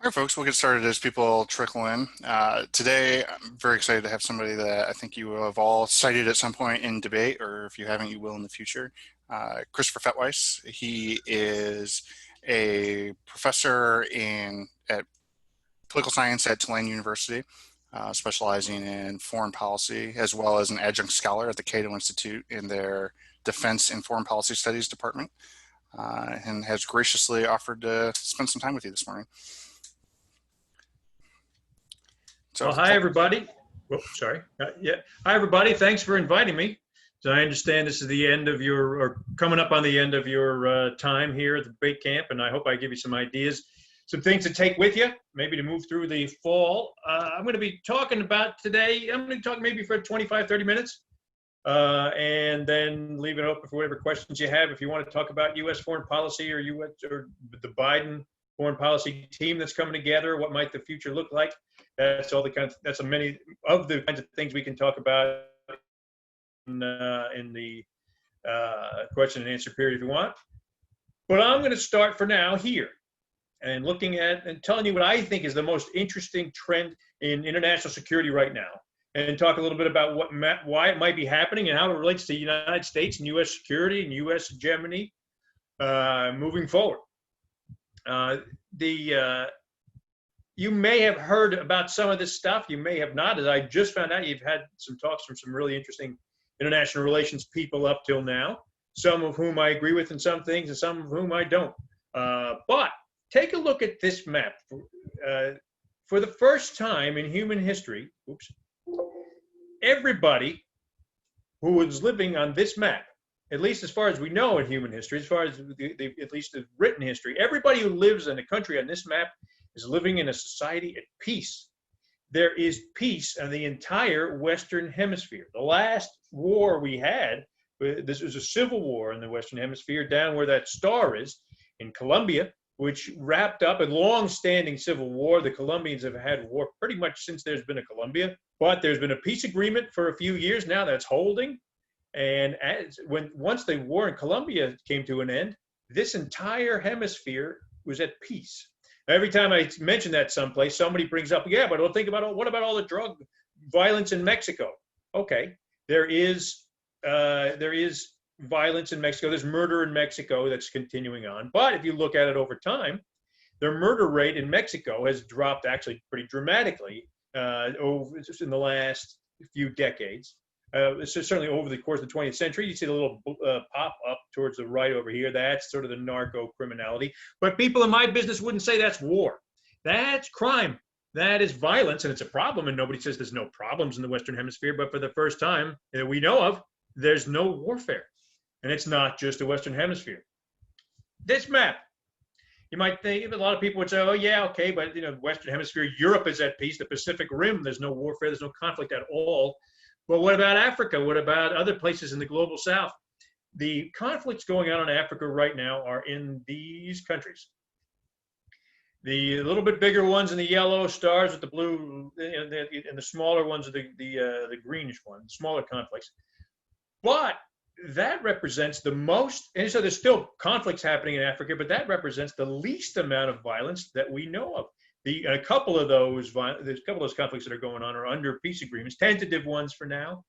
All right, folks, we'll get started as people trickle in. Today, I'm very excited to have somebody that I think you have all cited at some point in debate, or if you haven't, you will in the future. Christopher Fettweis. He is a professor at political science at Tulane University, specializing in foreign policy, as well as an adjunct scholar at the Cato Institute in their Defense and Foreign Policy Studies department, and has graciously offered to spend some time with you this morning. So, Well, hi, everybody. Oh, sorry. Yeah. Hi, everybody. Thanks for inviting me. So I understand this is the end of your, or coming up on the end of your time here at the debate camp, and I hope I give you some ideas, some things to take with you, maybe to move through the fall. I'm going to be talking about today, I'm going to talk maybe for 25, 30 minutes, and then leave it open for whatever questions you have. If you want to talk about U.S. foreign policy or the Biden foreign policy team that's coming together, what might the future look like? That's all the kinds. That's many of the kinds of things we can talk about in the question and answer period if you want. But I'm going to start for now here and looking at and telling you what I think is the most interesting trend in international security right now, and talk a little bit about why it might be happening and how it relates to the United States and U.S. security and U.S. hegemony moving forward. You may have heard about some of this stuff. You may have not. As I just found out, you've had some talks from some really interesting international relations people up till now, some of whom I agree with in some things and some of whom I don't. But take a look at this map. For the first time in human history, everybody who was living on this map, at least as far as we know in human history, as far as at least the written history, everybody who lives in a country on this map is living in a society at peace. There is peace in the entire Western Hemisphere. The last war we had, this was a civil war in the Western Hemisphere, down where that star is, in Colombia, which wrapped up a long-standing civil war. The Colombians have had war pretty much since there's been a Colombia, but there's been a peace agreement for a few years now that's holding. And once the war in Colombia came to an end, this entire hemisphere was at peace. Every time I mention that someplace, somebody brings up, yeah, but what about all the drug violence in Mexico? Okay, there is violence in Mexico. There's murder in Mexico that's continuing on. But if you look at it over time, their murder rate in Mexico has dropped actually pretty dramatically just in the last few decades. So certainly over the course of the 20th century, you see the little pop up towards the right over here. That's sort of the narco criminality. But people in my business wouldn't say that's war. That's crime. That is violence, and it's a problem. And nobody says there's no problems in the Western Hemisphere. But for the first time that we know of, there's no warfare. And it's not just the Western Hemisphere. This map, you might think, a lot of people would say, oh, yeah, okay, but Western Hemisphere, Europe is at peace. The Pacific Rim, there's no warfare. There's no conflict at all. But what about Africa? What about other places in the global south? The conflicts going on in Africa right now are in these countries. The little bit bigger ones in the yellow stars with the blue, and the smaller ones are the greenish ones, smaller conflicts. But that represents the most, and so there's still conflicts happening in Africa, but that represents the least amount of violence that we know of. A couple of those conflicts that are going on are under peace agreements, tentative ones for now,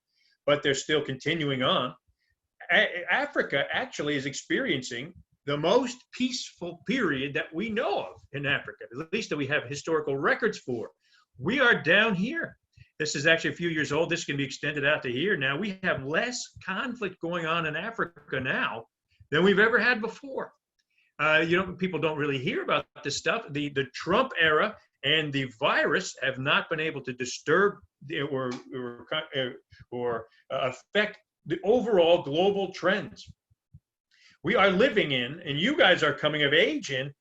but they're still continuing on. Africa actually is experiencing the most peaceful period that we know of in Africa, at least that we have historical records for. We are down here. This is actually a few years old. This can be extended out to here. Now we have less conflict going on in Africa now than we've ever had before. People don't really hear about this stuff. The Trump era and the virus have not been able to disturb or affect the overall global trends. We are living in, and you guys are coming of age in,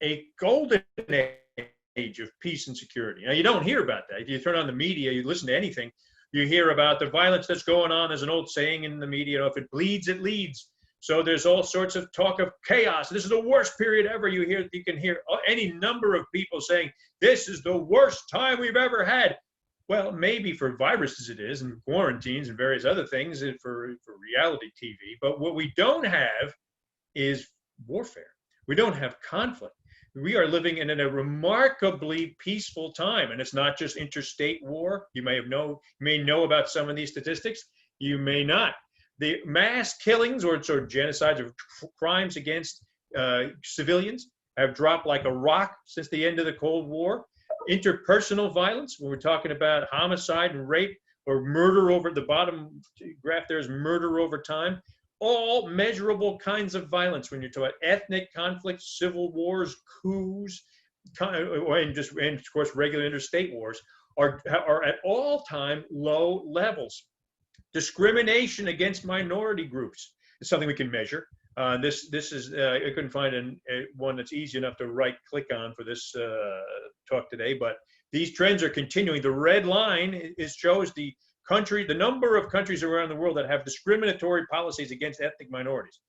a golden age of peace and security. Now, you don't hear about that. If you turn on the media, you listen to anything, you hear about the violence that's going on. There's an old saying in the media, if it bleeds, it leads. So there's all sorts of talk of chaos. This is the worst period ever. You can hear any number of people saying, this is the worst time we've ever had. Well, maybe for viruses it is, and quarantines and various other things, and for reality TV. But what we don't have is warfare. We don't have conflict. We are living in a remarkably peaceful time, and it's not just interstate war. You may know about some of these statistics. You may not. The mass killings or genocides or crimes against civilians have dropped like a rock since the end of the Cold War. Interpersonal violence, when we're talking about homicide and rape or murder over the bottom graph, there's murder over time. All measurable kinds of violence when you're talking about ethnic conflicts, civil wars, coups, and of course regular interstate wars are at all-time low levels. Discrimination against minority groups is something we can measure. This is I couldn't find one that's easy enough to right-click on for this talk today, but these trends are continuing. The red line shows the number of countries around the world that have discriminatory policies against ethnic minorities,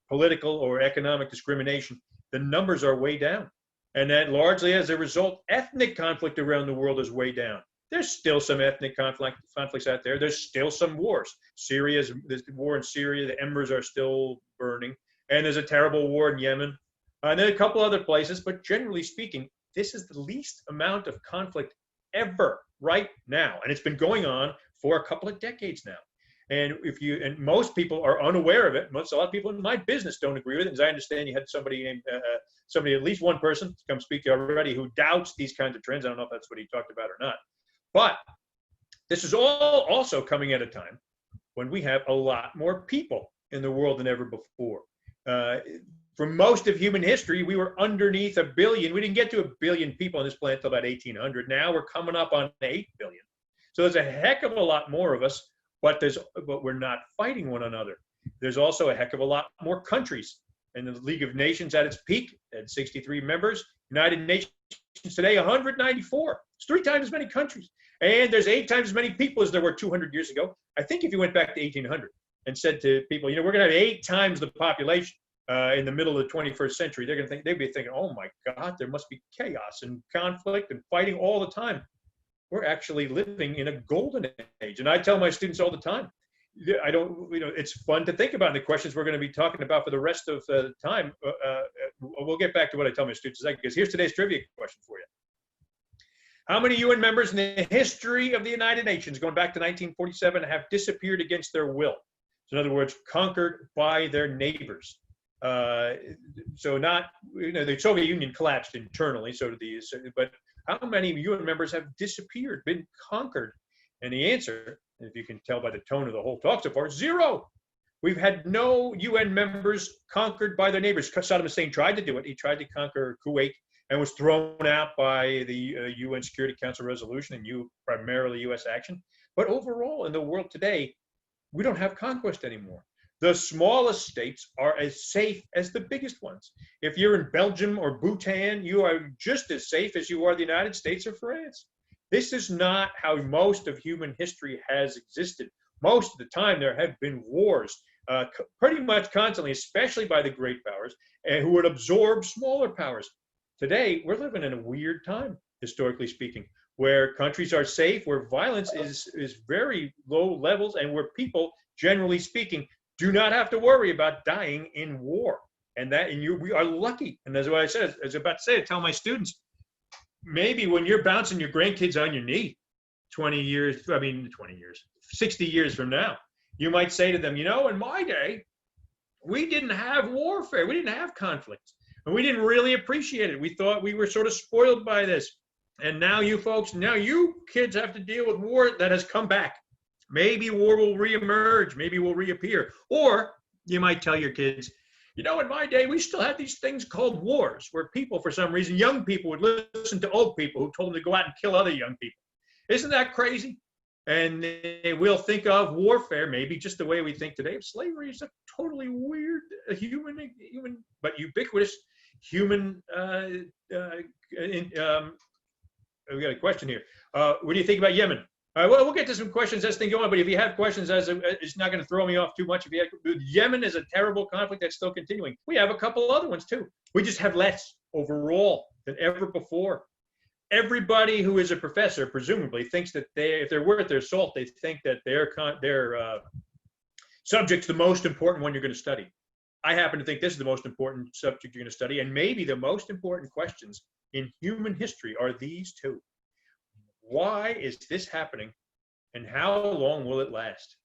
political or economic discrimination. The numbers are way down, and that largely as a result, ethnic conflict around the world is way down. There's still some ethnic conflicts out there. There's still some wars. There's the war in Syria. The embers are still burning. And there's a terrible war in Yemen. And then a couple other places. But generally speaking, this is the least amount of conflict ever right now. And it's been going on for a couple of decades now. And most people are unaware of it. A lot of people in my business don't agree with it. As I understand, you had at least one person come speak to you already who doubts these kinds of trends. I don't know if that's what he talked about or not. But this is all also coming at a time when we have a lot more people in the world than ever before. For most of human history, we were underneath 1 billion. We didn't get to 1 billion people on this planet until about 1800. Now we're coming up on 8 billion. So there's a heck of a lot more of us, but we're not fighting one another. There's also a heck of a lot more countries. And the League of Nations at its peak had 63 members. United Nations today, 194. It's 3 times as many countries. And there's 8 times as many people as there were 200 years ago. I think if you went back to 1800 and said to people, we're going to have 8 times the population in the middle of the 21st century, they'd be thinking, oh my God, there must be chaos and conflict and fighting all the time. We're actually living in a golden age. And I tell my students all the time, it's fun to think about the questions we're going to be talking about for the rest of the time. We'll get back to what I tell my students because here's today's trivia question for you. How many UN members in the history of the United Nations, going back to 1947, have disappeared against their will? So in other words, conquered by their neighbors. So not, the Soviet Union collapsed internally, but how many UN members have disappeared, been conquered? And the answer, if you can tell by the tone of the whole talk so far, 0. We've had no UN members conquered by their neighbors. Saddam Hussein tried to do it. He tried to conquer Kuwait and was thrown out by the UN Security Council resolution and primarily U.S. action. But overall, in the world today, we don't have conquest anymore. The smallest states are as safe as the biggest ones. If you're in Belgium or Bhutan, you are just as safe as you are the United States or France. This is not how most of human history has existed. Most of the time, there have been wars, pretty much constantly, especially by the great powers, who would absorb smaller powers. Today, we're living in a weird time, historically speaking, where countries are safe, where violence is very low levels, and where people, generally speaking, do not have to worry about dying in war. We are lucky. And that's what I said. I was about to say, I tell my students, maybe when you're bouncing your grandkids on your knee 60 years from now, you might say to them, in my day, we didn't have warfare. We didn't have conflict. And we didn't really appreciate it. We thought we were sort of spoiled by this. And now you kids have to deal with war that has come back. Maybe war will reemerge. Maybe will reappear. Or you might tell your kids, in my day, we still had these things called wars where people, for some reason, young people would listen to old people who told them to go out and kill other young people. Isn't that crazy? And we'll think of warfare maybe just the way we think today of slavery. Is a totally weird, human, but ubiquitous human. We got a question here. What do you think about Yemen? Well, we'll get to some questions as things go on, but if you have questions, it's not going to throw me off too much. Yemen is a terrible conflict that's still continuing. We have a couple other ones too. We just have less overall than ever before. Everybody who is a professor presumably thinks that if they're worth their salt, they think that their subject's the most important one you're going to study. I happen to think this is the most important subject you're going to study, and maybe the most important questions in human history are these two. Why is this happening, and how long will it last?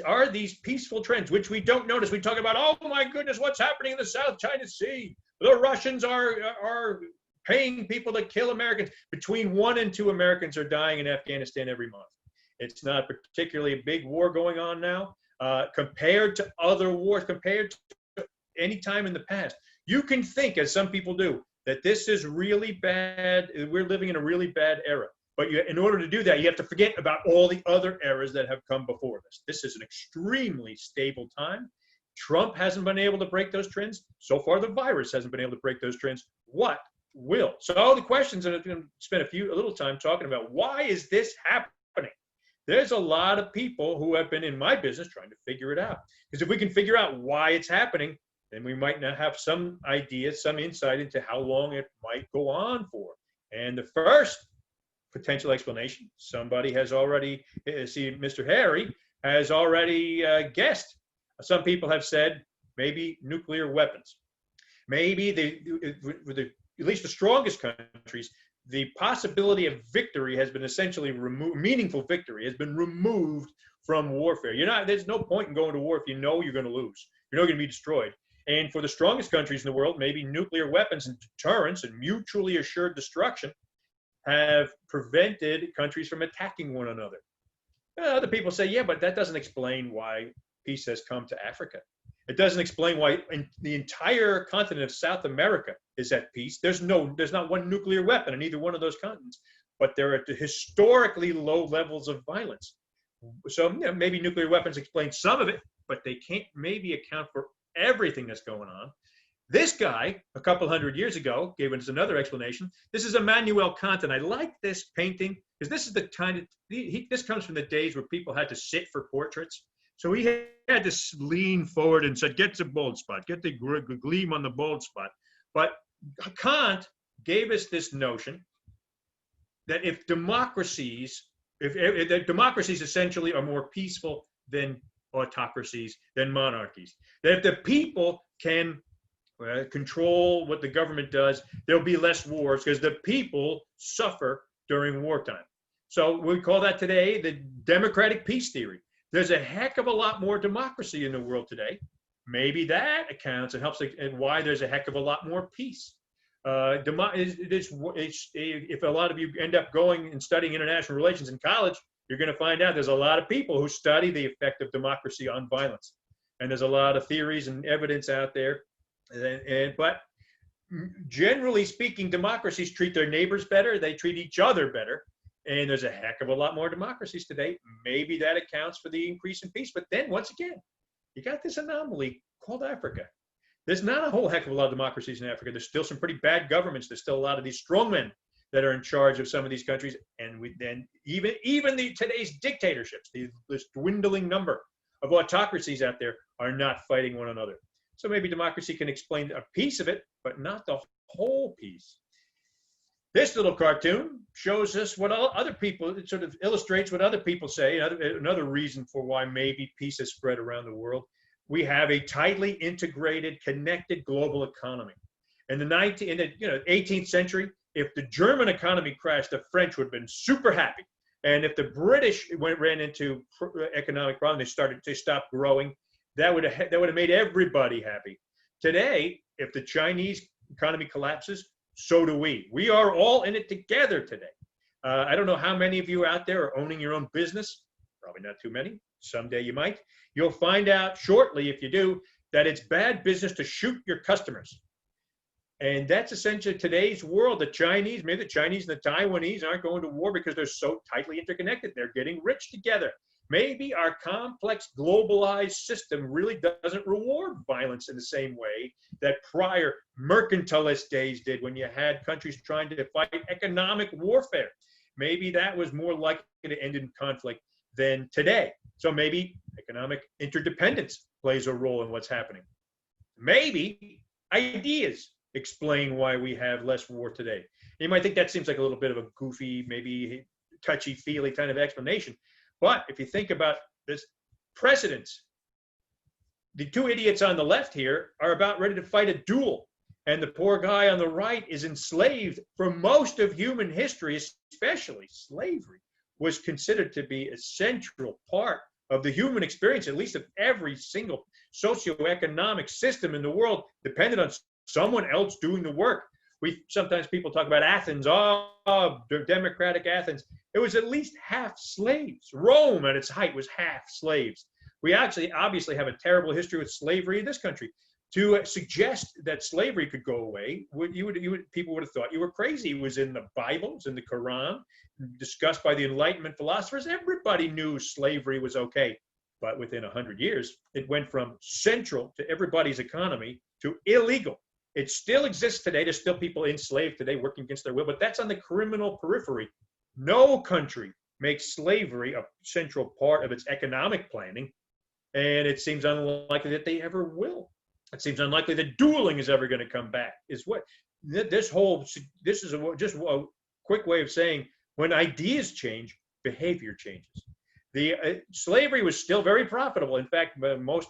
Are these peaceful trends, which we don't notice? We talk about, oh my goodness, what's happening in the South China Sea? The Russians are paying people to kill Americans. Between 1 and 2 Americans are dying in Afghanistan every month. It's not particularly a big war going on now compared to other wars, compared to any time in the past. You can think, as some people do, that this is really bad. We're living in a really bad era. But in order to do that, you have to forget about all the other eras that have come before this. This is an extremely stable time. Trump hasn't been able to break those trends. So far, the virus hasn't been able to break those trends. What will? So the questions that I'm going to spend a little time talking about, why is this happening? There's a lot of people who have been in my business trying to figure it out. Because if we can figure out why it's happening, then we might now have some idea, some insight into how long it might go on for. And the first potential explanation, somebody has already, see, Mr. Harry has already guessed. Some people have said maybe nuclear weapons. Maybe at least the strongest countries, the possibility of victory has been essentially removed, meaningful victory has been removed from warfare. There's no point in going to war if you know you're going to lose. You know you're going to be destroyed. And for the strongest countries in the world, maybe nuclear weapons and deterrence and mutually assured destruction have prevented countries from attacking one another. Other people say, yeah, but that doesn't explain why peace has come to Africa. It doesn't explain why the entire continent of South America is at peace. There's not one nuclear weapon in either one of those continents, but there are historically low levels of violence. So maybe nuclear weapons explain some of it, but they can't maybe account for everything that's going on. This guy, a couple hundred years ago, gave us another explanation. This is Immanuel Kant, and I like this painting because this is the kind of this comes from the days where people had to sit for portraits. So he had to lean forward and said, "Get the bold spot, get the gleam on the bold spot." But Kant gave us this notion that if democracies essentially are more peaceful than autocracies, than monarchies, that if the people can control what the government does, there'll be less wars because the people suffer during wartime. So we call that today the democratic peace theory. There's a heck of a lot more democracy in the world today. Maybe that accounts and helps and why there's a heck of a lot more peace. If a lot of you end up going and studying international relations in college, you're going to find out there's a lot of people who study the effect of democracy on violence. And there's a lot of theories and evidence out there. But generally speaking, democracies treat their neighbors better. They treat each other better. And there's a heck of a lot more democracies today. Maybe that accounts for the increase in peace. But then once again, you got this anomaly called Africa. There's not a whole heck of a lot of democracies in Africa. There's still some pretty bad governments. There's still a lot of these strongmen that are in charge of some of these countries. And then even today's dictatorships, this dwindling number of autocracies out there are not fighting one another. So maybe democracy can explain a piece of it, but not the whole piece. This little cartoon shows us what other people, it sort of illustrates what other people say, another reason for why maybe peace has spread around the world. We have a tightly integrated, connected global economy. In the 18th century, if the German economy crashed, the French would have been super happy. And if the British ran into economic problems, they stopped growing, that would have made everybody happy. Today, if the Chinese economy collapses, so do we. We are all in it together today. I don't know how many of you out there are owning your own business. Probably not too many. Someday you might. You'll find out shortly, if you do, that it's bad business to shoot your customers. And that's essentially today's world. Maybe the Chinese and the Taiwanese aren't going to war because they're so tightly interconnected. They're getting rich together. Maybe our complex globalized system really doesn't reward violence in the same way that prior mercantilist days did, when you had countries trying to fight economic warfare. Maybe that was more likely to end in conflict than today. So maybe economic interdependence plays a role in what's happening. Maybe ideas explain why we have less war today. You might think that seems like a little bit of a goofy, maybe touchy-feely kind of explanation. But if you think about this, precedents the two idiots on the left here are about ready to fight a duel. And the poor guy on the right is enslaved for most of human history, especially slavery was considered to be a central part of the human experience, at least of every single socioeconomic system in the world, depended on someone else doing the work. Sometimes people talk about Athens, democratic Athens. It was at least half slaves. Rome at its height was half slaves. We actually obviously have a terrible history with slavery in this country. To suggest that slavery could go away, people would have thought you were crazy. It was in the Bible, it was in the Quran, discussed by the Enlightenment philosophers. Everybody knew slavery was okay. But within 100 years, it went from central to everybody's economy to illegal. It still exists today. There's still people enslaved today working against their will, but that's on the criminal periphery. No country makes slavery a central part of its economic planning, and it seems unlikely that they ever will. It seems unlikely that dueling is ever going to come back. Is what this is just a quick way of saying when ideas change, behavior changes. The slavery was still very profitable. In fact, most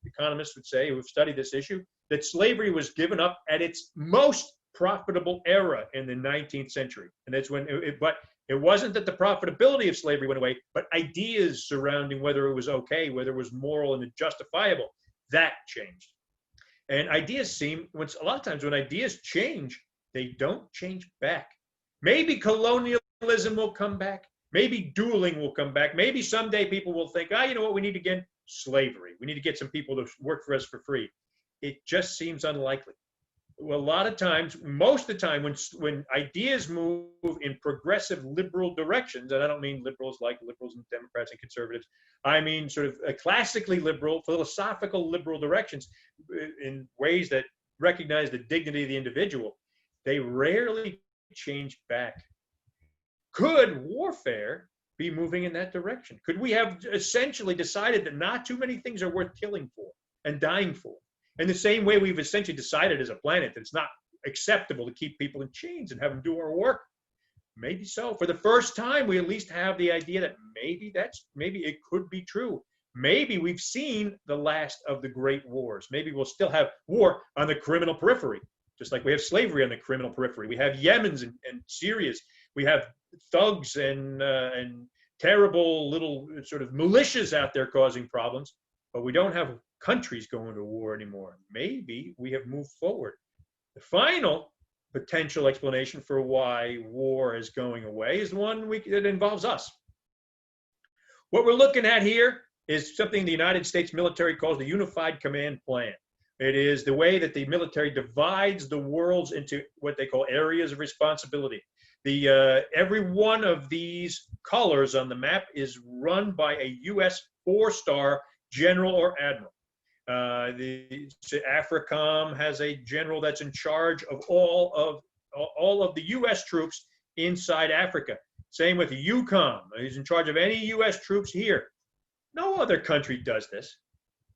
economists would say who've studied this issue that slavery was given up at its most profitable era in the 19th century, and that's when. But it wasn't that the profitability of slavery went away, but ideas surrounding whether it was okay, whether it was moral and justifiable, that changed. And ideas a lot of times when ideas change, they don't change back. Maybe colonialism will come back. Maybe dueling will come back. Maybe someday people will think, you know what, we need again? Slavery. We need to get some people to work for us for free. It just seems unlikely. Well, a lot of times, most of the time, when ideas move in progressive liberal directions, and I don't mean liberals like liberals and Democrats and conservatives, I mean sort of classically liberal, philosophical liberal directions in ways that recognize the dignity of the individual, they rarely change back. Could warfare be moving in that direction? Could we have essentially decided that not too many things are worth killing for and dying for? In the same way we've essentially decided as a planet that it's not acceptable to keep people in chains and have them do our work. Maybe so. For the first time, we at least have the idea that maybe it could be true. Maybe we've seen the last of the great wars. Maybe we'll still have war on the criminal periphery, just like we have slavery on the criminal periphery. We have Yemens and Syrias. We have thugs and terrible little sort of militias out there causing problems, but we don't have countries going to war anymore. Maybe we have moved forward. The final potential explanation for why war is going away is the one that involves us. What we're looking at here is something the United States military calls the Unified Command Plan. It is the way that the military divides the worlds into what they call areas of responsibility. Every one of these colors on the map is run by a U.S. 4-star general or admiral. The AFRICOM has a general that's in charge of all of the U.S. troops inside Africa. Same with EUCOM. He's in charge of any U.S. troops here. No other country does this.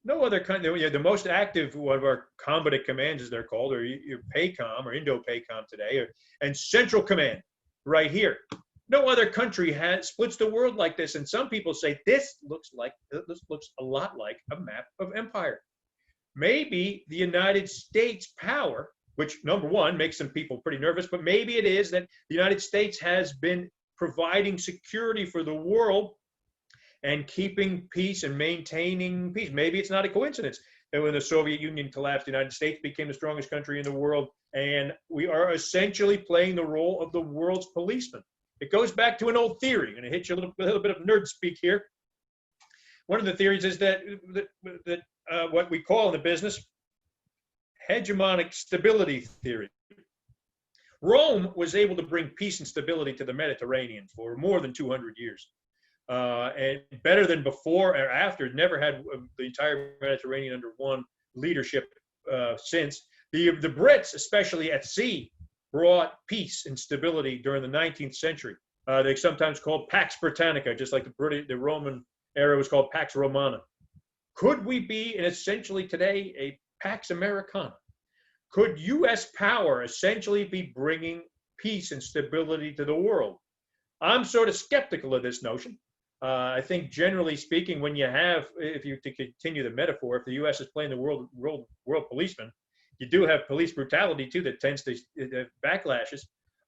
No other country. The most active one of our combatant commands, as they're called, or PACOM or Indo-PACOM today, and Central Command right here. No other country splits the world like this. And some people say this looks a lot like a map of empire. Maybe the United States power, which number one makes some people pretty nervous, but maybe it is that the United States has been providing security for the world and keeping peace and maintaining peace. Maybe it's not a coincidence that when the Soviet Union collapsed, the United States became the strongest country in the world, and we are essentially playing the role of the world's policeman. It goes back to an old theory, and it hits you a little bit of nerd speak here. One of the theories is that what we call in the business hegemonic stability theory. Rome was able to bring peace and stability to the Mediterranean for more than 200 years. And better than before or after, never had the entire Mediterranean under one leadership since. The Brits, especially at sea, brought peace and stability during the 19th century. They sometimes called Pax Britannica, just like the Roman era was called Pax Romana. Could we be, and essentially today, a Pax Americana? Could U.S. power essentially be bringing peace and stability to the world? I'm sort of skeptical of this notion. I think generally speaking, when you have, if you to continue the metaphor, if the U.S. is playing the world policeman, you do have police brutality too that tends to backlashes.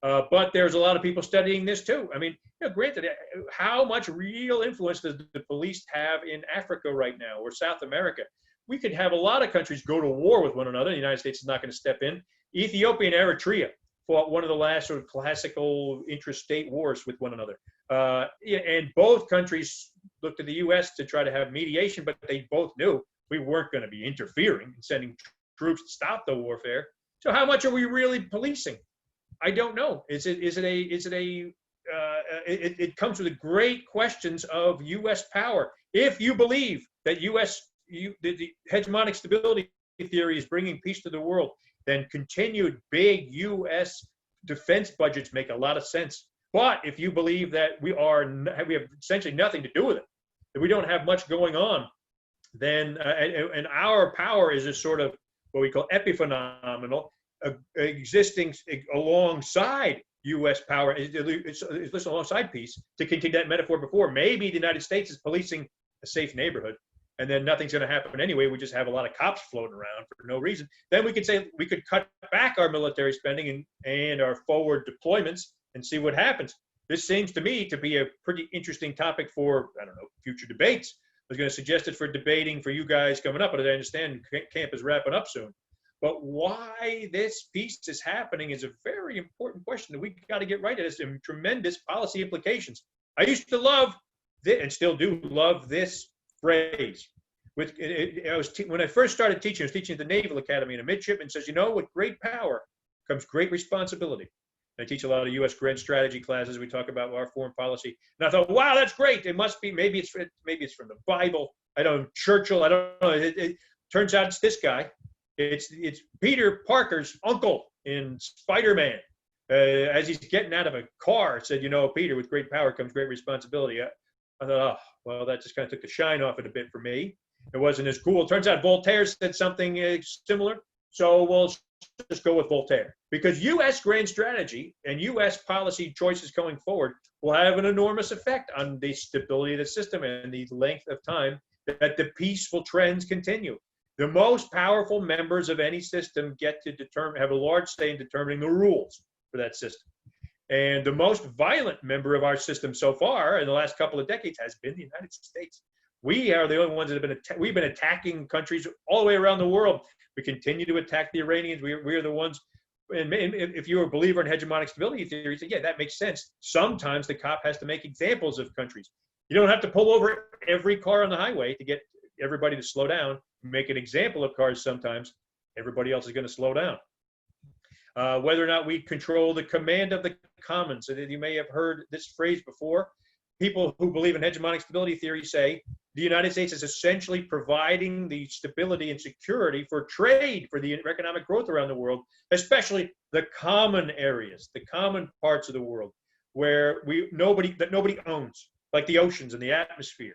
But there's a lot of people studying this too. I mean, granted, how much real influence does the police have in Africa right now or South America? We could have a lot of countries go to war with one another. The United States is not going to step in. Ethiopia and Eritrea fought one of the last sort of classical interstate wars with one another. And both countries looked to the U.S. to try to have mediation, but they both knew we weren't going to be interfering and sending troops to stop the warfare. So how much are we really policing? I don't know. It comes with the great questions of U.S. power. If you believe that the hegemonic stability theory is bringing peace to the world, then continued big U.S. defense budgets make a lot of sense. But if you believe that we have essentially nothing to do with it, that we don't have much going on, then and our power is a sort of what we call epiphenomenal, existing alongside U.S. power, it's alongside peace. To continue that metaphor before, maybe the United States is policing a safe neighborhood, and then nothing's going to happen anyway. We just have a lot of cops floating around for no reason. Then we could say we could cut back our military spending and our forward deployments and see what happens. This seems to me to be a pretty interesting topic for, I don't know, future debates. I was going to suggest it for debating for you guys coming up, but I understand camp is wrapping up soon. But why this peace is happening is a very important question that we got to get right. It has some tremendous policy implications. I used to love this, and still do love this phrase. When I first started teaching, I was teaching at the Naval Academy, and a midshipman says, with great power comes great responsibility. And I teach a lot of U.S. grand strategy classes. We talk about our foreign policy. And I thought, wow, that's great. It must be, maybe it's from the Bible. I don't know, Churchill. I don't know. It turns out it's this guy. It's Peter Parker's uncle in Spider-Man. As he's getting out of a car, said, Peter, with great power comes great responsibility. I thought, oh, well, that just kind of took the shine off it a bit for me. It wasn't as cool. It turns out Voltaire said something similar. So we'll just go with Voltaire. Because U.S. grand strategy and U.S. policy choices going forward will have an enormous effect on the stability of the system and the length of time that the peaceful trends continue. The most powerful members of any system get to have a large say in determining the rules for that system. And the most violent member of our system so far in the last couple of decades has been the United States. We are the only ones that have we've been attacking countries all the way around the world. We continue to attack the Iranians. We are the ones, and if you're a believer in hegemonic stability theory, yeah, that makes sense. Sometimes the cop has to make examples of countries. You don't have to pull over every car on the highway to get everybody to slow down. Make an example of cars sometimes. Everybody else is going to slow down. Whether or not we control the command of the commons. And you may have heard this phrase before. People who believe in hegemonic stability theory say the United States is essentially providing the stability and security for trade, for the economic growth around the world, especially the common areas, the common parts of the world where nobody owns, like the oceans and the atmosphere.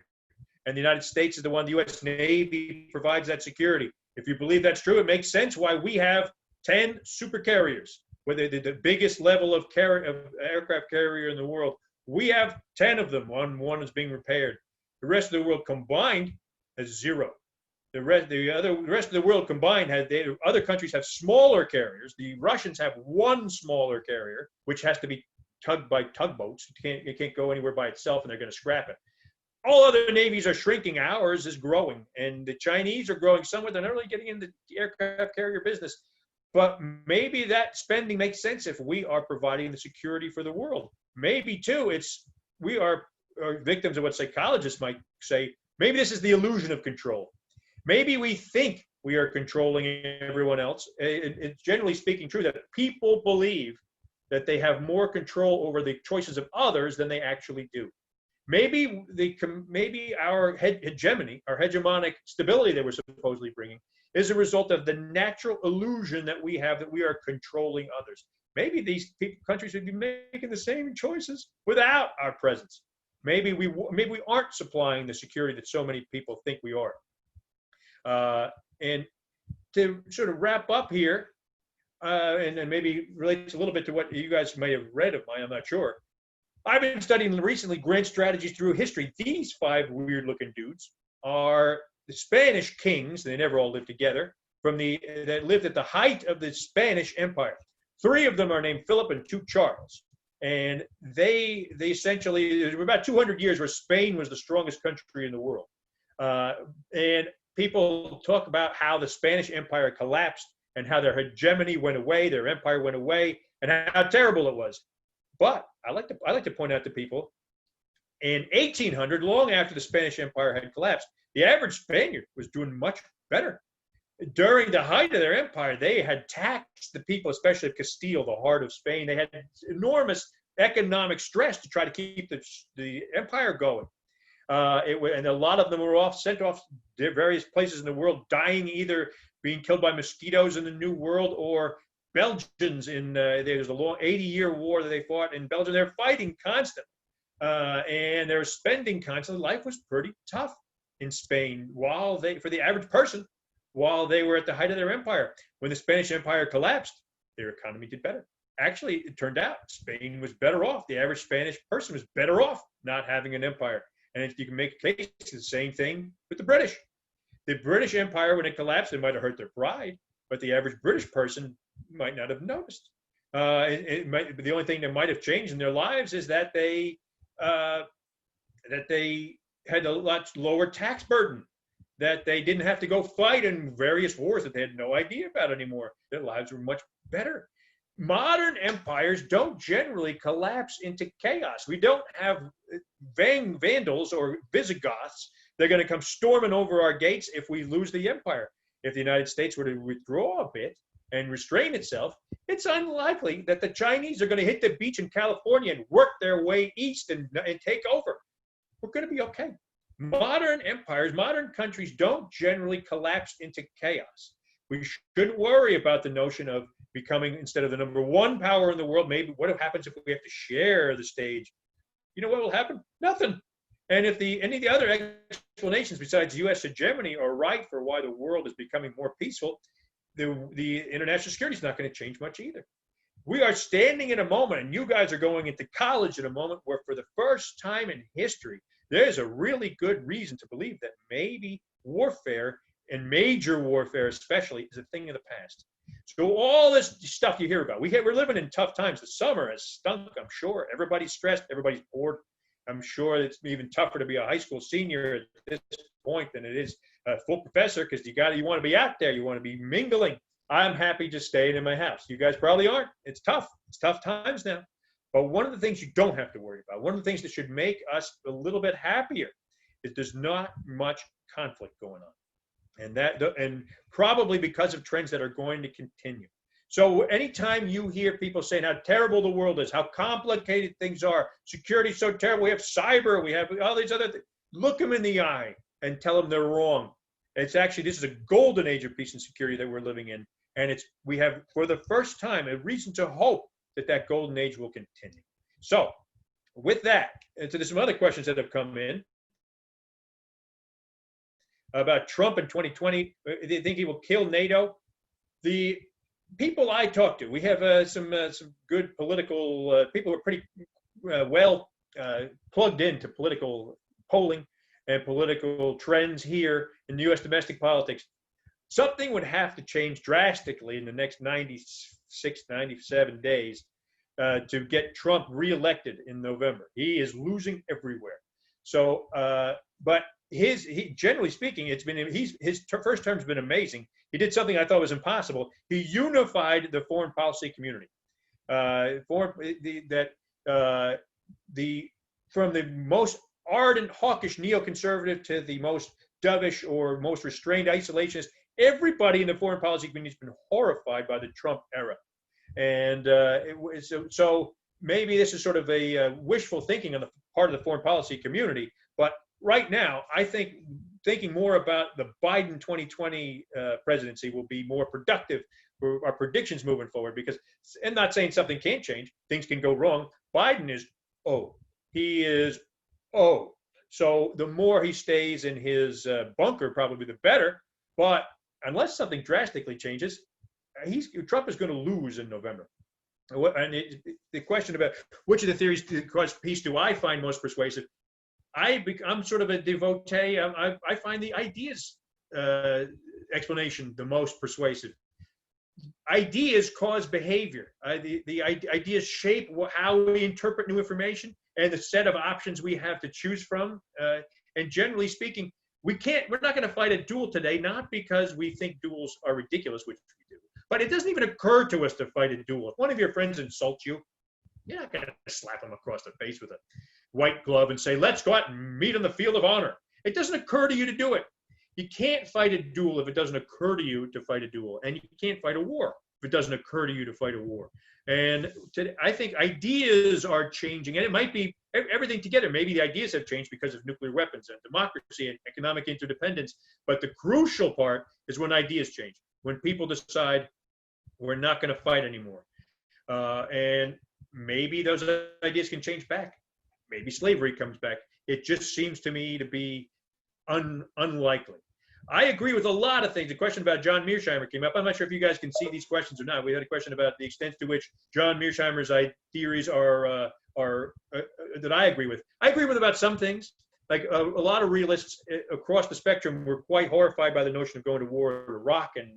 And the United States is the one, the U.S. Navy provides that security. If you believe that's true, it makes sense why we have 10 super carriers, whether the biggest level of aircraft carrier in the world. We have 10 of them. One is being repaired. The rest of the world combined has 0. The rest of the world combined other countries have smaller carriers. The Russians have one smaller carrier, which has to be tugged by tugboats. It can't go anywhere by itself, and they're going to scrap it. All other navies are shrinking. Ours is growing, and the Chinese are growing somewhat. They're not really getting into the aircraft carrier business. But maybe that spending makes sense if we are providing the security for the world. Maybe, too, we are victims of what psychologists might say. Maybe this is the illusion of control. Maybe we think we are controlling everyone else. It's generally speaking true that people believe that they have more control over the choices of others than they actually do. Maybe our hegemony, our hegemonic stability that we're supposedly bringing, is a result of the natural illusion that we have that we are controlling others. Maybe these countries would be making the same choices without our presence. Maybe we aren't supplying the security that so many people think we are. And to sort of wrap up here, and maybe relates a little bit to what you guys may have read of mine, I'm not sure. I've been studying recently grand strategies through history. These five weird looking dudes are the Spanish kings. They never all lived together from that lived at the height of the Spanish Empire. Three of them are named Philip and two Charles. And they essentially, there were about 200 years where Spain was the strongest country in the world. And people talk about how the Spanish Empire collapsed and how their hegemony went away, their empire went away, and how terrible it was. But I like to point out to people, in 1800, long after the Spanish Empire had collapsed, the average Spaniard was doing much better. During the height of their empire, they had taxed the people, especially of Castile, the heart of Spain. They had enormous economic stress to try to keep the empire going. And a lot of them were sent off to various places in the world, dying, either being killed by mosquitoes in the New World, or Belgians there was a long 80-year war that they fought in Belgium. They're fighting constantly, and they're spending constantly. Life was pretty tough in Spain for the average person, while they were at the height of their empire. When the Spanish Empire collapsed, their economy did better. Actually, it turned out Spain was better off. The average Spanish person was better off not having an empire. And if you can make a case, it's the same thing with the British. The British Empire, when it collapsed, it might have hurt their pride, but the average British person might not have noticed. The only thing that might have changed in their lives is that they had a lot lower tax burden, that they didn't have to go fight in various wars that they had no idea about anymore. Their lives were much better. Modern empires don't generally collapse into chaos. We don't have Vandals or Visigoths. They're going to come storming over our gates if we lose the empire. If the United States were to withdraw a bit and restrain itself, it's unlikely that the Chinese are going to hit the beach in California and work their way east and take over. We're going to be okay. Modern empires, modern countries don't generally collapse into chaos. We shouldn't worry about the notion of becoming, instead of the number one power in the world, maybe what happens if we have to share the stage? You know what will happen? Nothing. And if any of the other explanations besides U.S. hegemony are right for why the world is becoming more peaceful, the international security is not going to change much either. We are standing in a moment, and you guys are going into college in a moment where, for the first time in history, there's a really good reason to believe that maybe warfare, and major warfare especially, is a thing of the past. So all this stuff you hear about, we're living in tough times. The summer has stunk, I'm sure. Everybody's stressed. Everybody's bored. I'm sure it's even tougher to be a high school senior at this point than it is a full professor, because you want to be out there. You want to be mingling. I'm happy just staying in my house. You guys probably aren't. It's tough. It's tough times now. But one of the things you don't have to worry about, one of the things that should make us a little bit happier, is there's not much conflict going on. And probably because of trends that are going to continue. So anytime you hear people saying how terrible the world is, how complicated things are, security is so terrible, we have cyber, we have all these other things, look them in the eye and tell them they're wrong. This is a golden age of peace and security that we're living in. And we have, for the first time, a reason to hope that golden age will continue. So with that, and so there's some other questions that have come in about Trump in 2020. They think he will kill NATO. The people I talk to, we have some good political people who are pretty well plugged into political polling and political trends here in the U.S. domestic politics. Something would have to change drastically in the next 96, 97 days to get Trump reelected in November. He is losing everywhere. So, but generally speaking, his first term's been amazing. He did something I thought was impossible. He unified the foreign policy community. From the most ardent, hawkish neoconservative to the most dovish or most restrained isolationist, everybody in the foreign policy community has been horrified by the Trump era. And so maybe this is sort of a wishful thinking on the part of the foreign policy community. But right now, I think thinking more about the Biden 2020 presidency will be more productive for our predictions moving forward, because I'm not saying something can't change. Things can go wrong. Biden is, he is, so the more he stays in his bunker, probably the better. But unless something drastically changes, Trump is going to lose in November. The question about which of the theories to cause peace do I find most persuasive? I'm sort of a devotee. I find the ideas explanation the most persuasive. Ideas cause behavior. The ideas shape how we interpret new information and the set of options we have to choose from. And generally speaking, we're not going to fight a duel today, not because we think duels are ridiculous, which we do, but it doesn't even occur to us to fight a duel. If one of your friends insults you, you're not going to slap him across the face with a white glove and say, let's go out and meet on the field of honor. It doesn't occur to you to do it. You can't fight a duel if it doesn't occur to you to fight a duel. And you can't fight a war if it doesn't occur to you to fight a war. And today, I think ideas are changing, and it might be everything together. Maybe the ideas have changed because of nuclear weapons and democracy and economic interdependence. But the crucial part is when ideas change, when people decide we're not going to fight anymore. And maybe those ideas can change back. Maybe slavery comes back. It just seems to me to be unlikely. I agree with a lot of things. The question about John Mearsheimer came up. I'm not sure if you guys can see these questions or not. We had a question about the extent to which John Mearsheimer's theories are that I agree with. I agree with about some things. Like a lot of realists across the spectrum were quite horrified by the notion of going to war in Iraq, and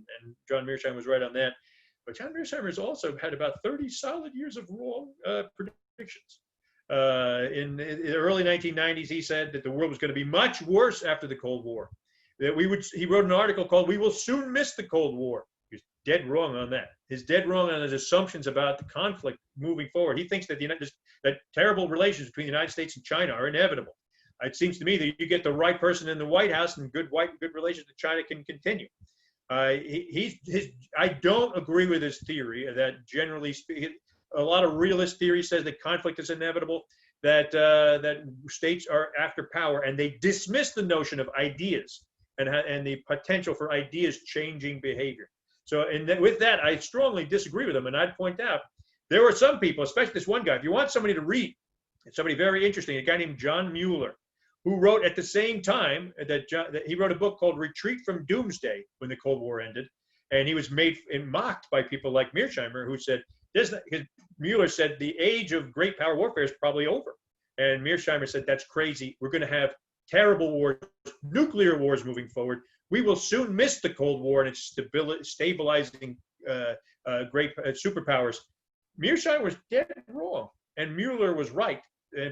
John Mearsheimer was right on that. But John Mearsheimer has also had about 30 solid years of wrong predictions. In the early 1990s, he said that the world was going to be much worse after the Cold War. That he wrote an article called "We Will Soon Miss the Cold War." He's dead wrong on that. He's dead wrong on his assumptions about the conflict moving forward. He thinks that that terrible relations between the United States and China are inevitable. It seems to me that you get the right person in the White House, and good relations with China can continue. I don't agree with his theory that generally speaking, a lot of realist theory says that conflict is inevitable, that states are after power, and they dismiss the notion of ideas and the potential for ideas changing behavior. So, with that, I strongly disagree with them, and I'd point out there were some people, especially this one guy. If you want somebody to read, somebody very interesting, a guy named John Mueller, who wrote at the same time that he wrote a book called Retreat from Doomsday when the Cold War ended, and he was made and mocked by people like Mearsheimer, who said Mueller said the age of great power warfare is probably over, and Mearsheimer said that's crazy. We're going to have terrible wars, nuclear wars moving forward. We will soon miss the Cold War and its stabilizing great superpowers. Mearsheimer was dead wrong, and Mueller was right.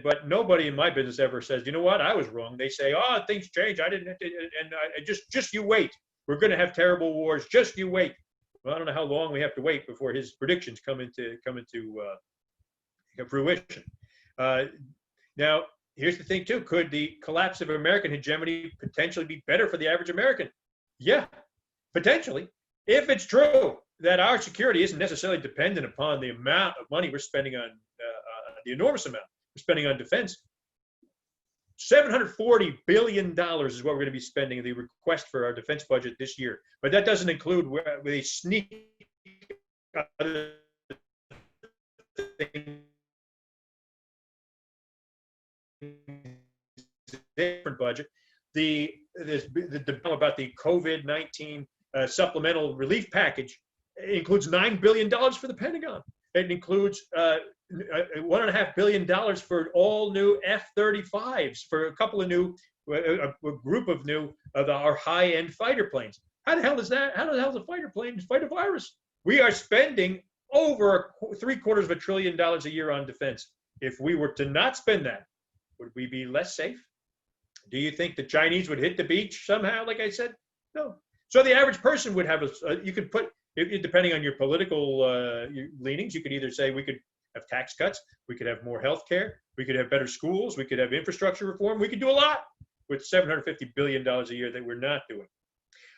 But nobody in my business ever says, you know what, I was wrong. They say, oh, things change. I didn't, and just you wait. We're going to have terrible wars. Just you wait. Well, I don't know how long we have to wait before his predictions come into fruition. Now, here's the thing, too. Could the collapse of American hegemony potentially be better for the average American? Yeah, potentially. If it's true that our security isn't necessarily dependent upon the amount of money we're spending on, the enormous amount we're spending on defense, $740 billion is what we're going to be spending in the request for our defense budget this year. But that doesn't include with a sneak other different budget. The about the COVID-19 supplemental relief package includes $9 billion for the Pentagon. It includes $1.5 billion for all new F-35s, for a couple of new, a group of new of our high-end fighter planes. How the hell is that? How the hell does a fighter plane fight a virus? We are spending over $750 billion a year on defense. If we were to not spend that, would we be less safe? Do you think the Chinese would hit the beach somehow, like I said? No. So the average person would have you could put, depending on your political leanings, you could either say we could have tax cuts, we could have more health care, we could have better schools, we could have infrastructure reform, we could do a lot with $750 billion a year that we're not doing.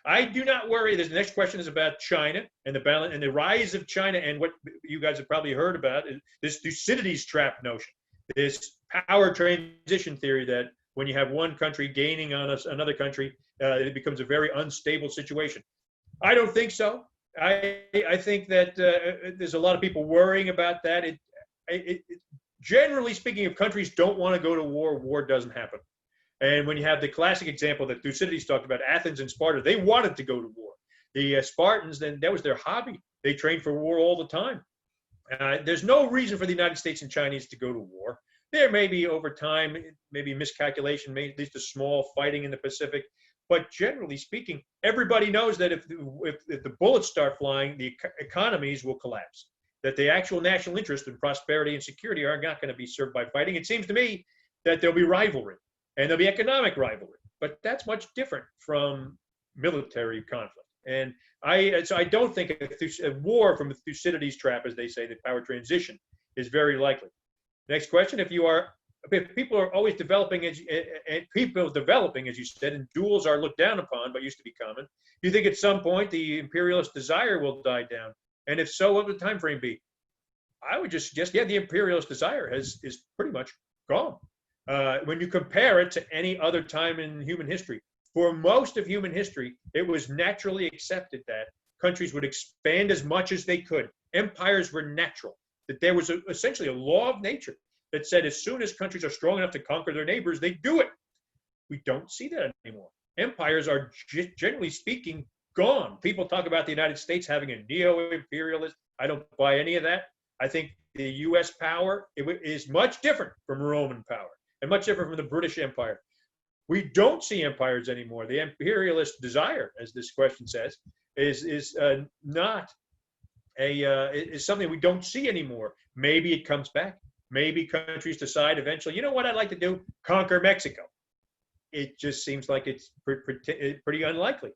I do not worry. The next question is about China and the balance and the rise of China, and what you guys have probably heard about is this Thucydides trap notion, this power transition theory that when you have one country gaining on another country, it becomes a very unstable situation. I don't think so. I think that there's a lot of people worrying about that. Generally speaking, if countries don't want to go to war, war doesn't happen. And when you have the classic example that Thucydides talked about, Athens and Sparta, they wanted to go to war. The Spartans, then that was their hobby. They trained for war all the time. There's no reason for the United States and Chinese to go to war. There may be over time, maybe miscalculation, maybe at least a small fighting in the Pacific. But generally speaking, everybody knows that if the bullets start flying, the economies will collapse. That the actual national interest and prosperity and security are not going to be served by fighting. It seems to me that there'll be rivalry and there'll be economic rivalry. But that's much different from military conflict. And so I don't think a war from a Thucydides trap, as they say, the power transition, is very likely. Next question: if people are always developing, as you said, and duels are looked down upon, but used to be common, do you think at some point the imperialist desire will die down? And if so, what would the time frame be? I would just suggest, yeah, the imperialist desire is pretty much gone. When you compare it to any other time in human history, for most of human history, it was naturally accepted that countries would expand as much as they could. Empires were natural, that there was essentially a law of nature that said as soon as countries are strong enough to conquer their neighbors, they do it. We don't see that anymore. Empires are, generally speaking, gone. People talk about the United States having a neo-imperialist. I don't buy any of that. I think the U.S. power is much different from Roman power and much different from the British Empire. We don't see empires anymore. The imperialist desire, as this question says, is not is something we don't see anymore. Maybe it comes back. Maybe countries decide eventually, you know what I'd like to do? Conquer Mexico. It just seems like it's pretty unlikely.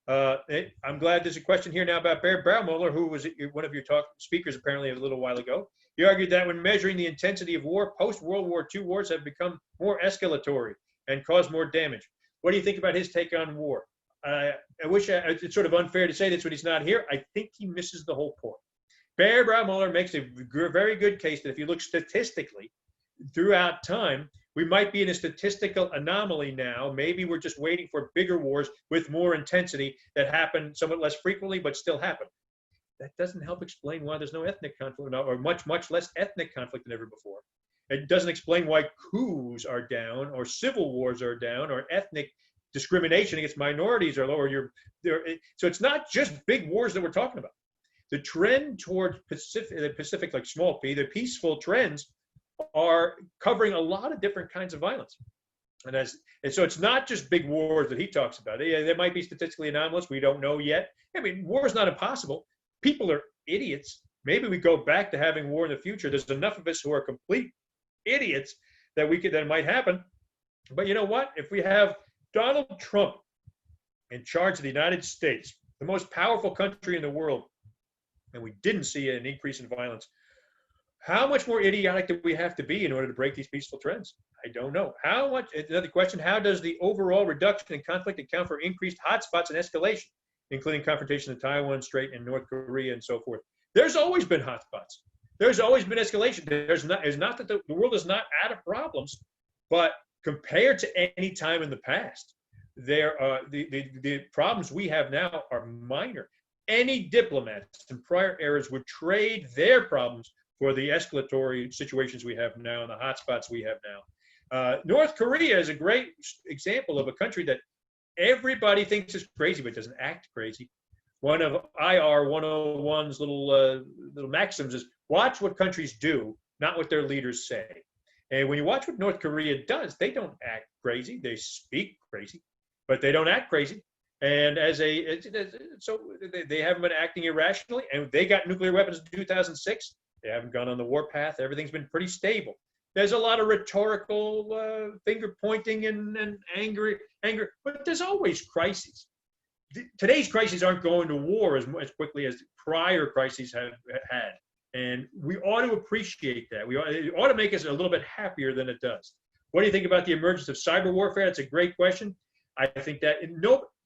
I'm glad there's a question here now about Bear Braumoller, who was one of your speakers apparently a little while ago. He argued that when measuring the intensity of war, post-World War II wars have become more escalatory and cause more damage. What do you think about his take on war? I wish it's sort of unfair to say this when he's not here. I think he misses the whole point. Bear Braumoller makes a very good case that if you look statistically throughout time, we might be in a statistical anomaly now. Maybe we're just waiting for bigger wars with more intensity that happen somewhat less frequently, but still happen. That doesn't help explain why there's no ethnic conflict, or much less ethnic conflict than ever before. It doesn't explain why coups are down, or civil wars are down, or ethnic discrimination against minorities are lower. So it's not just big wars that we're talking about. The trend towards the Pacific, like small p, the peaceful trends are covering a lot of different kinds of violence. And so it's not just big wars that he talks about. There might be statistically anomalous. We don't know yet. I mean, war is not impossible. People are idiots. Maybe we go back to having war in the future. There's enough of us who are complete idiots that might happen. But you know what? If we have Donald Trump in charge of the United States, the most powerful country in the world, and we didn't see an increase in violence, how much more idiotic do we have to be in order to break these peaceful trends? I don't know. Another question, how does the overall reduction in conflict account for increased hotspots and escalation, including confrontation in Taiwan Strait and North Korea and so forth? There's always been hotspots. There's always been escalation. It's not that the world is not out of problems, but compared to any time in the past, the problems we have now are minor. Any diplomats in prior eras would trade their problems for the escalatory situations we have now and the hotspots we have now. North Korea is a great example of a country that everybody thinks is crazy but doesn't act crazy. One of IR 101's little maxims is watch what countries do, not what their leaders say. And when you watch what North Korea does, they don't act crazy. They speak crazy, but they don't act crazy. And so they haven't been acting irrationally, and they got nuclear weapons in 2006. They haven't gone on the warpath. Everything's been pretty stable. There's a lot of rhetorical finger pointing and anger, but there's always crises. Today's crises aren't going to war as quickly as prior crises have had. And we ought to appreciate that. It ought to make us a little bit happier than it does. What do you think about the emergence of cyber warfare? That's a great question. I think that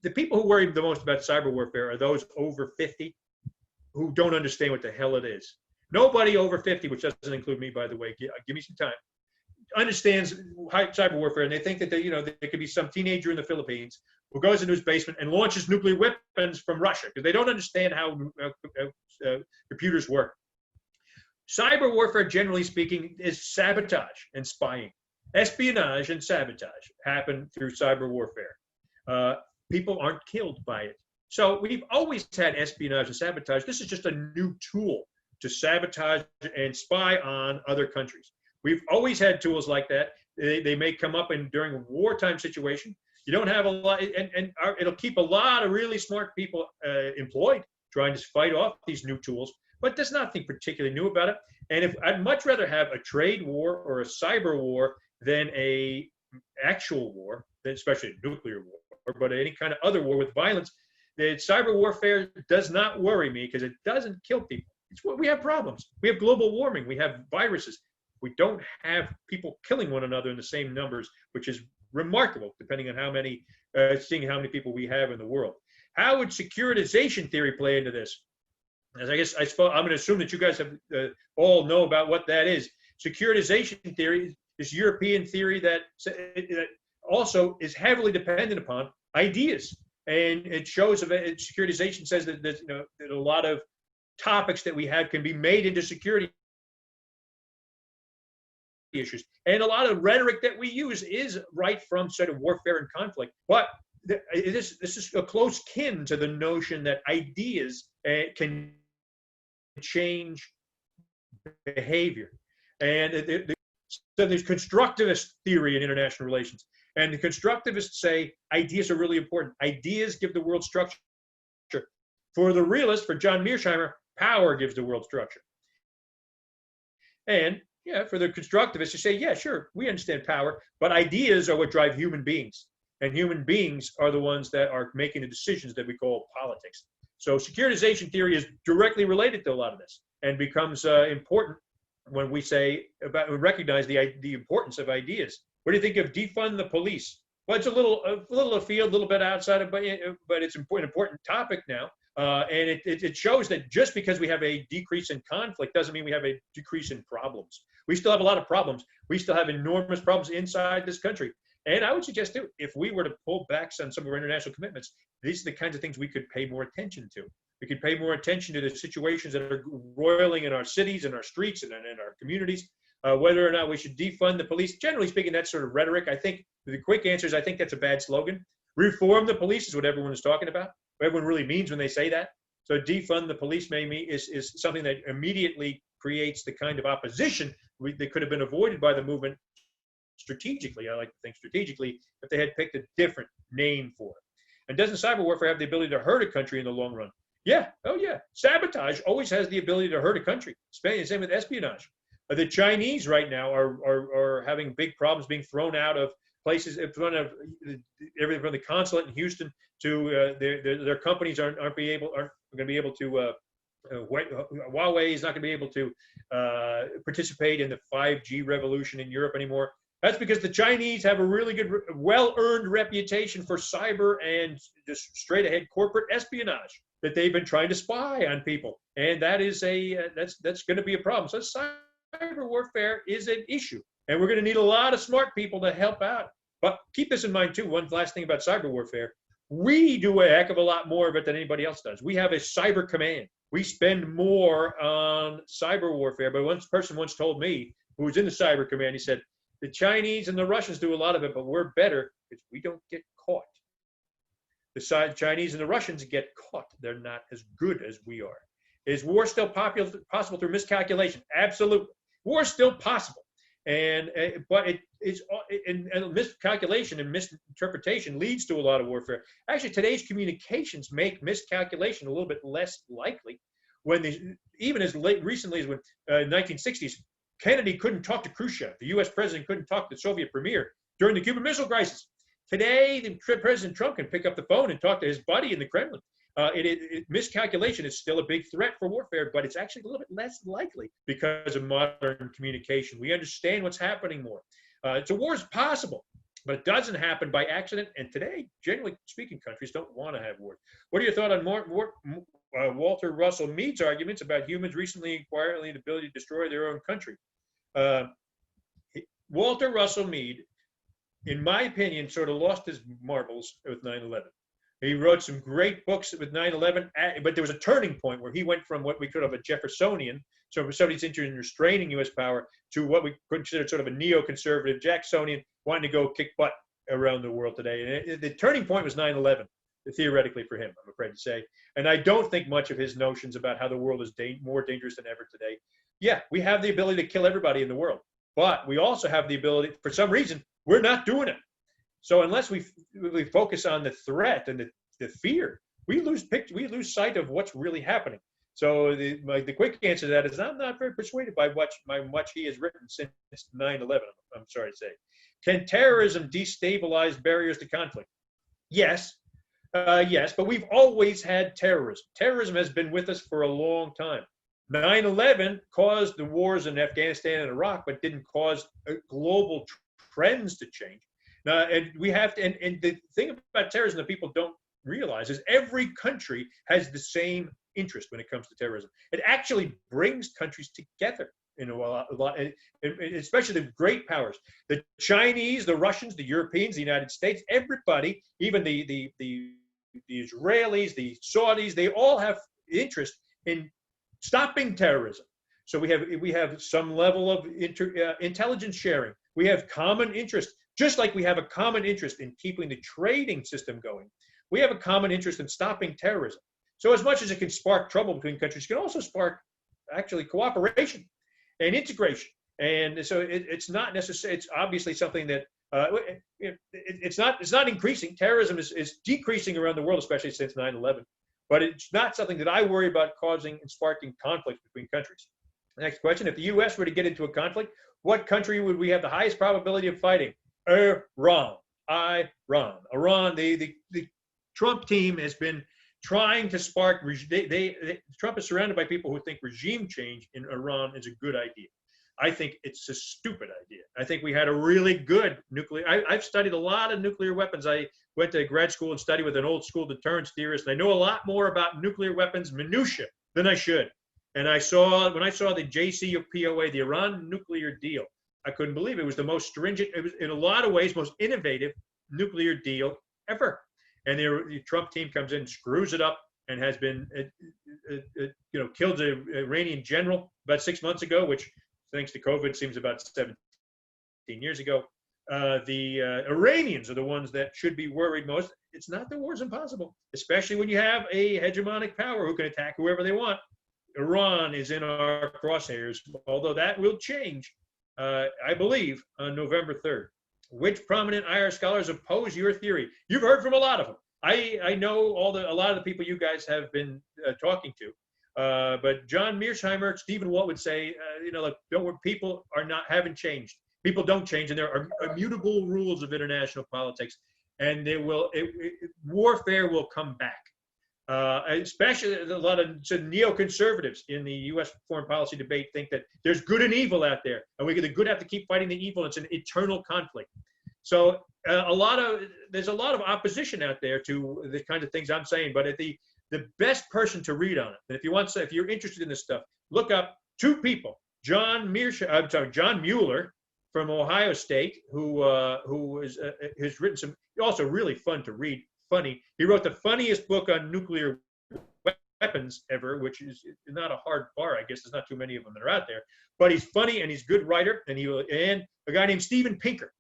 the people who worry the most about cyber warfare are those over 50 who don't understand what the hell it is. Nobody over 50, which doesn't include me, by the way, give me some time, understands cyber warfare, and they think that there could be some teenager in the Philippines who goes into his basement and launches nuclear weapons from Russia because they don't understand how computers work. Cyber warfare, generally speaking, is sabotage and spying. Espionage and sabotage happen through cyber warfare. People aren't killed by it. So we've always had espionage and sabotage. This is just a new tool to sabotage and spy on other countries. We've always had tools like that. They may come up during a wartime situation. You don't have a lot, and it'll keep a lot of really smart people employed trying to fight off these new tools. But there's nothing particularly new about it. And I'd much rather have a trade war or a cyber war than a actual war, especially a nuclear war, but any kind of other war with violence. The cyber warfare does not worry me because it doesn't kill people. It's what we have problems. We have global warming. We have viruses. We don't have people killing one another in the same numbers, which is remarkable, depending on seeing how many people we have in the world. How would securitization theory play into this? As I suppose I'm going to assume that you guys have all know about what that is. Securitization theory is European theory that also is heavily dependent upon ideas, and it shows securitization says that that a lot of topics that we have can be made into security issues, and a lot of rhetoric that we use is right from sort of warfare and conflict. But this is a close kin to the notion that ideas can change behavior, and so there's constructivist theory in international relations, and the constructivists say ideas are really important. Ideas give the world structure. For the realist, for John Mearsheimer, power gives the world structure. And yeah, for the constructivists, you say, yeah, sure, we understand power, but ideas are what drive human beings. And human beings are the ones that are making the decisions that we call politics. So securitization theory is directly related to a lot of this and becomes important when we recognize the importance of ideas. What do you think of defund the police? Well, it's a little afield, a little bit outside of, but it's an important topic now. And it shows that just because we have a decrease in conflict doesn't mean we have a decrease in problems. We still have a lot of problems. We still have enormous problems inside this country. And I would suggest, too, if we were to pull back on some of our international commitments, these are the kinds of things we could pay more attention to. We could pay more attention to the situations that are roiling in our cities and our streets and in our communities, whether or not we should defund the police. Generally speaking, that sort of rhetoric, I think the quick answer is I think that's a bad slogan. Reform the police is what everyone is talking about. What everyone really means when they say that. So defund the police maybe is something that immediately creates the kind of opposition that could have been avoided by the movement strategically. I like to think strategically if they had picked a different name for it. And doesn't cyber warfare have the ability to hurt a country in the long run? Yeah. Oh, yeah. Sabotage always has the ability to hurt a country. Same with espionage. The Chinese right now are having big problems being thrown out of places in front of everything from the consulate in Houston to their companies aren't going to be able to. Huawei is not going to be able to participate in the 5G revolution in Europe anymore. That's because the Chinese have a really good, well-earned reputation for cyber and just straight-ahead corporate espionage that they've been trying to spy on people, and that is that's going to be a problem. So cyber warfare is an issue, and we're going to need a lot of smart people to help out. But keep this in mind too. One last thing about cyber warfare: we do a heck of a lot more of it than anybody else does. We have a cyber command. We spend more on cyber warfare. But one person once told me, who was in the cyber command, he said, the Chinese and the Russians do a lot of it, but we're better because we don't get caught. The Chinese and the Russians get caught. They're not as good as we are. Is war still possible through miscalculation? Absolutely. War is still possible. But miscalculation and misinterpretation leads to a lot of warfare. Actually, today's communications make miscalculation a little bit less likely. Even as recently as when 1960s, Kennedy couldn't talk to Khrushchev. The U.S. president couldn't talk to the Soviet premier during the Cuban Missile Crisis. Today, President Trump can pick up the phone and talk to his buddy in the Kremlin. Miscalculation is still a big threat for warfare, but it's actually a little bit less likely because of modern communication. We understand what's happening more. So war is possible, but it doesn't happen by accident. And today, generally speaking, countries don't want to have war. What are your thoughts on Walter Russell Mead's arguments about humans recently acquiring the ability to destroy their own country? Walter Russell Mead, in my opinion, sort of lost his marbles with 9/11. He wrote some great books with 9/11, but there was a turning point where he went from what we could have a Jeffersonian, so somebody's interested in restraining U.S. power, to what we consider sort of a neoconservative Jacksonian, wanting to go kick butt around the world today. And the turning point was 9/11. theoretically for him, I'm afraid to say. And I don't think much of his notions about how the world is more dangerous than ever today. Yeah, we have the ability to kill everybody in the world, but we also have the ability, for some reason, we're not doing it. So unless we focus on the threat and the fear, we lose sight of what's really happening. So the quick answer to that is I'm not very persuaded by much he has written since 9/11. I'm sorry to say. Can terrorism destabilize barriers to conflict? Yes, yes, but we've always had terrorism. Terrorism has been with us for a long time. 9/11 caused the wars in Afghanistan and Iraq, but didn't cause global trends to change. And we have to, and the thing about terrorism that people don't realize is every country has the same interest when it comes to terrorism. It actually brings countries together in a lot, especially the great powers, the Chinese, the Russians, the Europeans, the United States, everybody, even the Israelis, the Saudis, they all have interest in stopping terrorism. So we have some level of intelligence sharing. We have common interest, just like we have a common interest in keeping the trading system going. We have a common interest in stopping terrorism. So as much as it can spark trouble between countries, it can also spark actually cooperation and integration. And so it's not necessarily, it's obviously something that it's not increasing. Terrorism is decreasing around the world, especially since 9/11. But it's not something that I worry about causing and sparking conflict between countries. Next question, if the U.S. were to get into a conflict, what country would we have the highest probability of fighting? Iran. Iran, the Trump team has been trying to spark, Trump is surrounded by people who think regime change in Iran is a good idea. I think it's a stupid idea. I think we had a really good nuclear, I've studied a lot of nuclear weapons. I went to grad school and studied with an old school deterrence theorist, and I know a lot more about nuclear weapons minutia than I should. And when I saw the JCPOA, the Iran nuclear deal, I couldn't believe it. It was the most stringent, it was in a lot of ways, most innovative nuclear deal ever. And the Trump team comes in, screws it up, and has been, killed an Iranian general about 6 months ago, which, thanks to COVID, seems about 17 years ago. The Iranians are the ones that should be worried most. It's not that war's impossible, especially when you have a hegemonic power who can attack whoever they want. Iran is in our crosshairs, although that will change, I believe, on November 3rd. Which prominent Irish scholars oppose your theory? You've heard from a lot of them. I know a lot of the people you guys have been talking to, but John Mearsheimer, Stephen Walt would say, look, people haven't changed. People don't change, and there are immutable rules of international politics, and warfare will come back. Especially a lot of neoconservatives in the U.S. foreign policy debate think that there's good and evil out there, and the good have to keep fighting the evil. It's an eternal conflict. So there's a lot of opposition out there to the kind of things I'm saying. But the best person to read on it, and if you're interested in this stuff, look up two people: John Mueller from Ohio State, who has written some also really fun to read. Funny. He wrote the funniest book on nuclear weapons ever, which is not a hard bar. I guess there's not too many of them that are out there. But he's funny and he's a good writer. And a guy named Steven Pinker,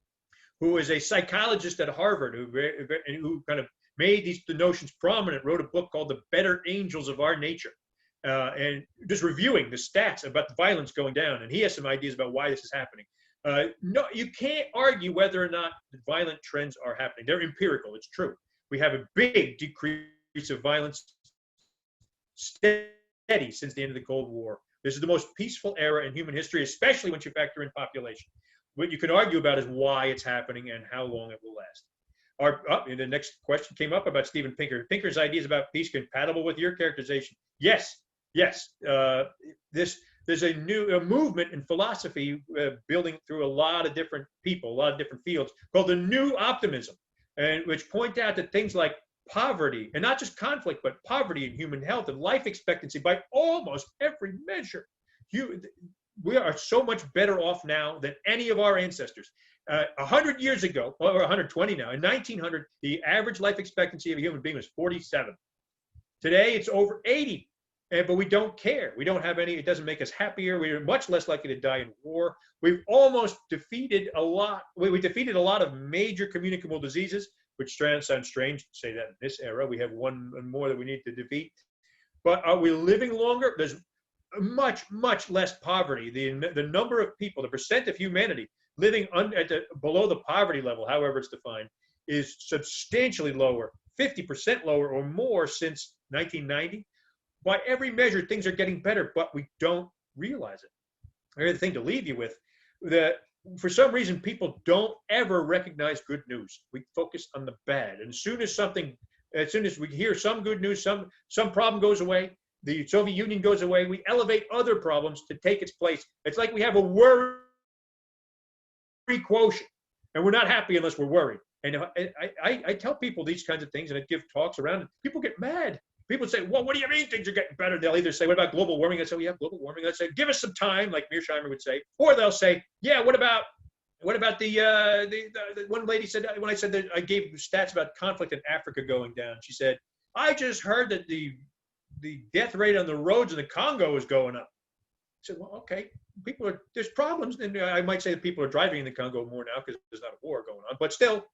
who is a psychologist at Harvard, who kind of made the notions prominent, wrote a book called The Better Angels of Our Nature, and just reviewing the stats about the violence going down. And he has some ideas about why this is happening. No, you can't argue whether or not the violent trends are happening. They're empirical. It's true. We have a big decrease of violence, steady since the end of the Cold War. This is the most peaceful era in human history, especially once you factor in population. What you can argue about is why it's happening and how long it will last. The next question came up about Steven Pinker. Pinker's ideas about peace compatible with your characterization? Yes. There's a movement in philosophy building through a lot of different people, a lot of different fields, called the New Optimism, and which point out that things like poverty, and not just conflict, but poverty and human health and life expectancy by almost every measure. We are so much better off now than any of our ancestors. 100 years ago, or 120 now, in 1900, the average life expectancy of a human being was 47. Today, it's over 80. But we don't care. We don't have any, it doesn't make us happier. We're much less likely to die in war. We've almost defeated a lot. We defeated a lot of major communicable diseases, which sounds strange to say that in this era. We have one more that we need to defeat. But are we living longer? There's much, much less poverty. The number of people, the percent of humanity living below the poverty level, however it's defined, is substantially lower, 50% lower or more since 1990. By every measure, things are getting better, but we don't realize it. The thing to leave you with, that for some reason, people don't ever recognize good news. We focus on the bad. And as soon as we hear some good news, some problem goes away, the Soviet Union goes away, we elevate other problems to take its place. It's like we have a worry quotient, and we're not happy unless we're worried. And I tell people these kinds of things, and I give talks around it. People get mad. People say, well, what do you mean things are getting better? They'll either say, what about global warming? I say, well, yeah, global warming. I say, give us some time, like Mearsheimer would say. Or they'll say, yeah, what about the one lady said, when I said that I gave stats about conflict in Africa going down, she said, I just heard that the death rate on the roads in the Congo is going up. I said, well, okay, there's problems. And I might say that people are driving in the Congo more now because there's not a war going on, but still,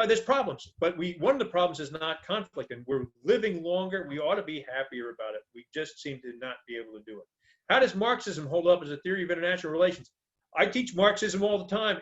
there's problems. But one of the problems is not conflict, and we're living longer. We ought to be happier about it. We just seem to not be able to do it. How does Marxism hold up as a theory of international relations? I teach Marxism all the time.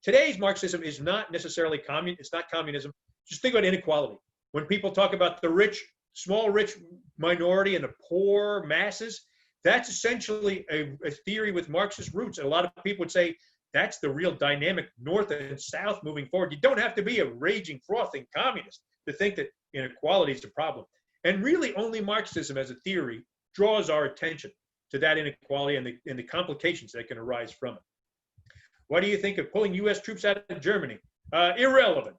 Today's Marxism is not necessarily it's not communism. Just think about inequality. When people talk about the rich, small rich minority and the poor masses, that's essentially a theory with Marxist roots. And a lot of people would say that's the real dynamic North and South moving forward. You don't have to be a raging, frothing communist to think that inequality is a problem. And really only Marxism as a theory draws our attention to that inequality and the complications that can arise from it. What do you think of pulling U.S. troops out of Germany? Irrelevant,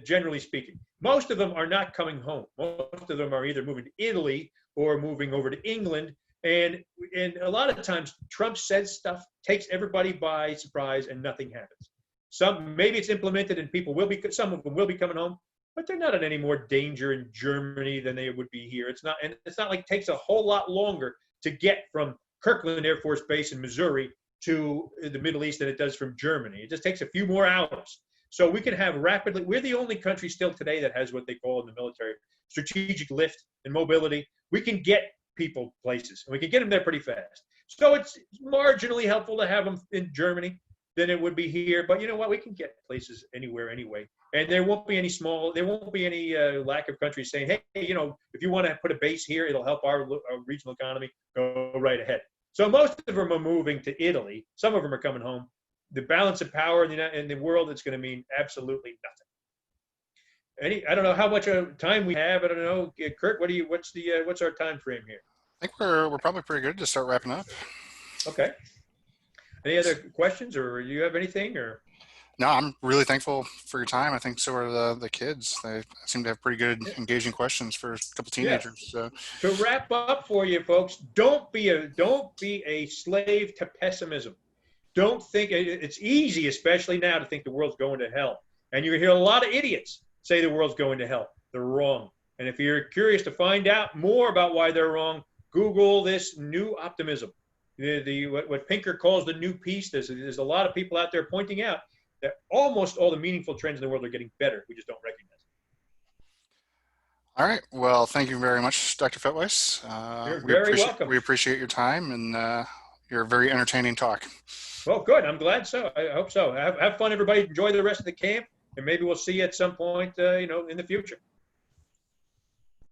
generally speaking. Most of them are not coming home. Most of them are either moving to Italy or moving over to England. And a lot of times, Trump says stuff, takes everybody by surprise, and nothing happens. Maybe it's implemented, and some of them will be coming home, but they're not in any more danger in Germany than they would be here. It's not like it takes a whole lot longer to get from Kirkland Air Force Base in Missouri to the Middle East than it does from Germany. It just takes a few more hours. So we can have rapidly. We're the only country still today that has what they call in the military strategic lift and mobility. We can get people places, and we can get them there pretty fast. So it's marginally helpful to have them in Germany than it would be here. But you know what? We can get places anywhere anyway. And there won't be any lack of countries saying, hey, if you want to put a base here, it'll help our regional economy, go right ahead. So most of them are moving to Italy. Some of them are coming home. The balance of power in the world, it's going to mean absolutely nothing. I don't know how much time we have. I don't know, Kurt. What's our time frame here? I think we're probably pretty good to start wrapping up. Okay. Any other questions, or do you have anything, or? No, I'm really thankful for your time. I think so are the kids. They seem to have pretty good, engaging questions for a couple teenagers. Yeah. So to wrap up for you folks, don't be a slave to pessimism. Don't think it's easy, especially now, to think the world's going to hell. And you hear a lot of idiots say the world's going to hell. They're wrong. And if you're curious to find out more about why they're wrong, Google this new optimism. What Pinker calls the new peace. There's a lot of people out there pointing out that almost all the meaningful trends in the world are getting better. We just don't recognize it. All right. Well, thank you very much, Dr. Fettweis. You're very welcome. We appreciate your time and your very entertaining talk. Well, good. I'm glad so. I hope so. Have fun, everybody. Enjoy the rest of the camp, and maybe we'll see you at some point, in the future.